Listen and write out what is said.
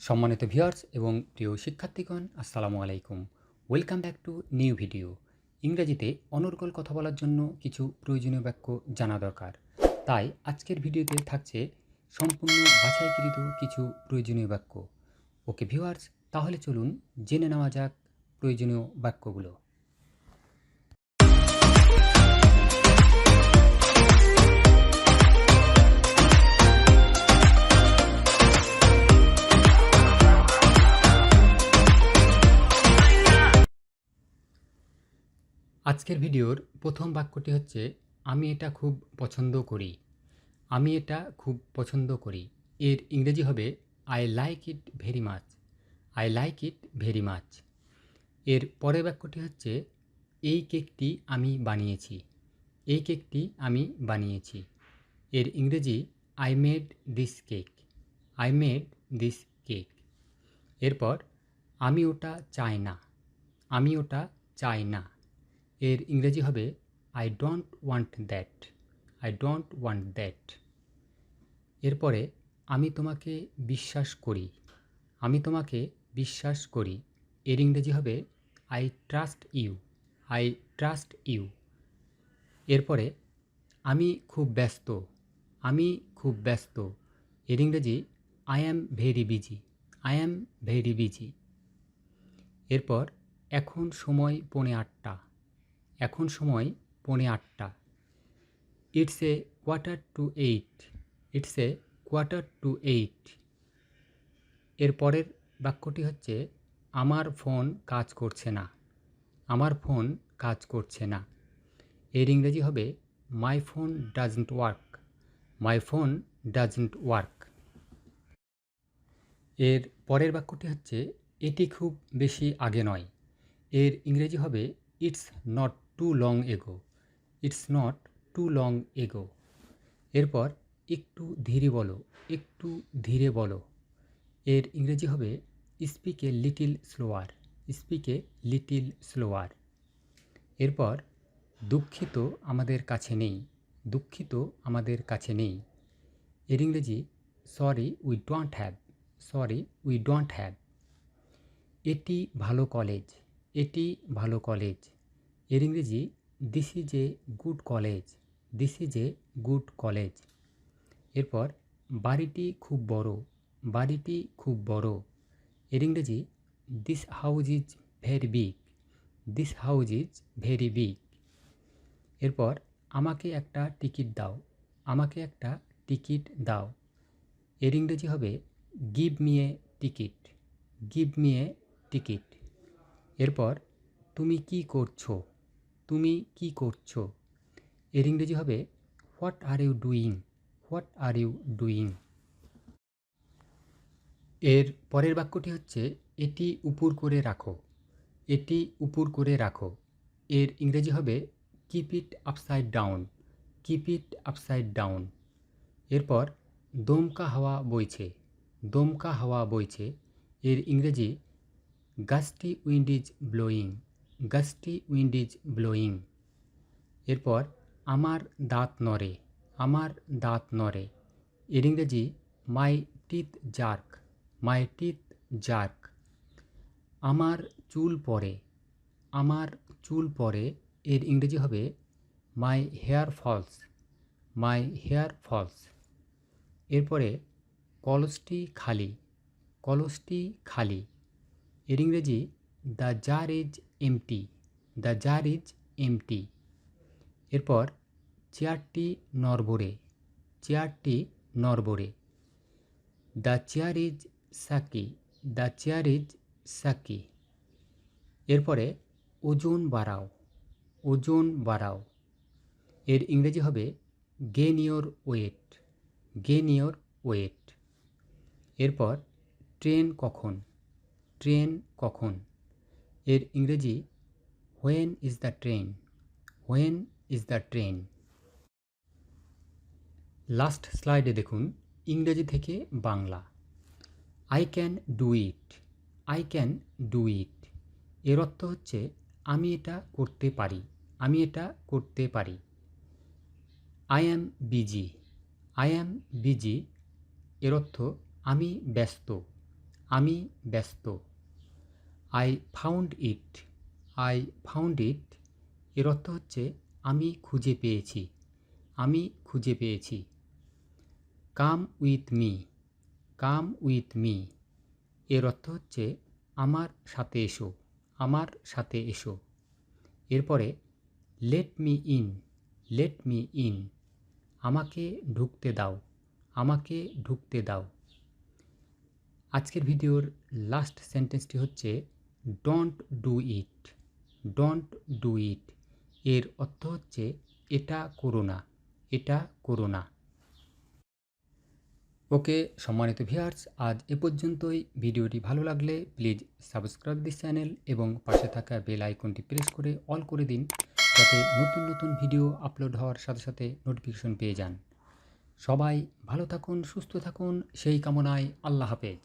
সম্মানিত ভিউয়ার্স এবং প্রিয় শিক্ষার্থীগণ, আসসালামু আলাইকুম। Welcome back to new video. ইংরেজিতে অনর্গল কথা বলার জন্য কিছু প্রয়োজনীয় বাক্য জানা দরকার। তাই আজকের ভিডিওতে থাকছে সম্পূর্ণ বাছাইকৃত কিছু প্রয়োজনীয় বাক্য। ওকে ভিউয়ার্স, তাহলে চলুন জেনে নেওয়া যাক প্রয়োজনীয় বাক্যগুলো। আজকের ভিডিওর প্রথম বাক্যটি হচ্ছে, আমি এটা খুব পছন্দ করি। আমি এটা খুব পছন্দ করি। এর ইংরেজি হবে I like it very much. I like it very much. এর পরের বাক্যটি হচ্ছে, এই কেকটি আমি বানিয়েছি। এই কেকটি আমি বানিয়েছি। এর ইংরেজি I made this cake. I made this cake. এরপর আমি ওটা চাই না। আমি ওটা চাই না। এর ইংরেজি হবে I don't want that. I don't want that. এরপরে আমি তোমাকে বিশ্বাস করি। আমি তোমাকে বিশ্বাস করি। এর ইংরেজি হবে I trust you. I trust you. এরপরে আমি খুব ব্যস্ত। আমি খুব ব্যস্ত। এর ইংরেজি I am very busy. I am very busy. এরপর এখন সময় 8:45। এখন সময় 8:45। It's a 7:45। It's a 7:45। এর পরের বাক্যটি হচ্ছে, আমার ফোন কাজ করছে না। আমার ফোন কাজ করছে না। এর ইংরেজি হবে my phone doesn't work. My phone doesn't work. এর পরের বাক্যটি হচ্ছে, এটি খুব বেশি আগে নয়। এর ইংরেজি হবে it's not too long ago. It's not too long ago. এরপর একটু ধীরে বলো। একটু ধীরে বলো। এর ইংরেজি হবে speak a little slower. Speak a little slower. এরপর দুঃখিত আমাদের কাছে নেই। দুঃখিত আমাদের কাছে নেই। এর ইংরেজি sorry we don't have. Sorry we don't have. এটি ভালো কলেজ। এটি ভালো কলেজ। এর ইংরেজি this is a good college. This is a good college. এরপর বাড়িটি খুব বড়। বাড়িটি খুব বড়। এর ইংরেজি this house is very big. This house is very big. এরপর আমাকে একটা টিকিট দাও। আমাকে একটা টিকিট দাও। এর ইংরেজি হবে give me a ticket. Give me a ticket. এরপর তুমি কি করছো। তুমি কি করছো। এর ইংরেজি হবে what are you doing. What are you doing. এর পরের বাক্যটি হচ্ছে, এটি উপর করে রাখো। এটি উপর করে রাখো। এর ইংরেজি হবে keep it upside down. Keep it upside down. এরপর দমকা হাওয়া বইছে। দমকা হাওয়া বইছে। এর ইংরেজি gusty wind is blowing. Gusty wind is blowing. এরপর আমার দাঁত নড়ে। আমার দাঁত নড়ে। এর ইংরেজি my teeth jerk. My teeth jerk. আমার চুল পড়ে। আমার চুল পড়ে। এর ইংরেজি হবে my hair falls. My hair falls. এরপরে কলসটি খালি। কলসটি খালি। এর ইংরেজি the jar is MT. The jar is empty. এরপর চেয়ারটি নড়বড়ে। চেয়ারটি নড়বড়ে। The chair is shaky. The chair is shaky. এরপরে ওজন বাড়াও। ওজন বাড়াও। এর ইংরেজি হবে gain your weight. Gain your weight. এরপর ট্রেন কখন। ট্রেন কখন। এর ইংরেজি when is the train. When is the train. Last স্লাইডে দেখুন ইংরেজি থেকে Bangla. I can do it. I can do it. এর অর্থ হচ্ছে আমি এটা করতে পারি। আমি এটা করতে পারি। I am busy. I am busy. এর অর্থ আমি ব্যস্ত। আমি ব্যস্ত। I found it. I found it এর অর্থ হচ্ছে আমি খুঁজে পেয়েছি। আমি খুঁজে পেয়েছি। Come with me. Come with me এর অর্থ হচ্ছে আমার সাথে এসো। আমার সাথে এসো। এরপরে let me in. Let me in আমাকে ঢুকতে দাও। আমাকে ঢুকতে দাও। আজকের ভিডিওর লাস্ট সেন্টেন্সটি হচ্ছে don't do it. Don't do it এর অর্থ হচ্ছে এটা করো না। এটা করো না। ওকে সম্মানিত ভিউয়ার্স, আজ এ পর্যন্তই। ভিডিওটি ভালো লাগলে প্লিজ সাবস্ক্রাইব দিস চ্যানেল এবং পাশে থাকা বেল আইকনটি প্রেস করে অল করে দিন, যাতে নতুন নতুন ভিডিও আপলোড হওয়ার সাথে সাথে নোটিফিকেশন পেয়ে যান। সবাই ভালো থাকুন, সুস্থ থাকুন, সেই কামনায় আল্লাহ হাফেজ।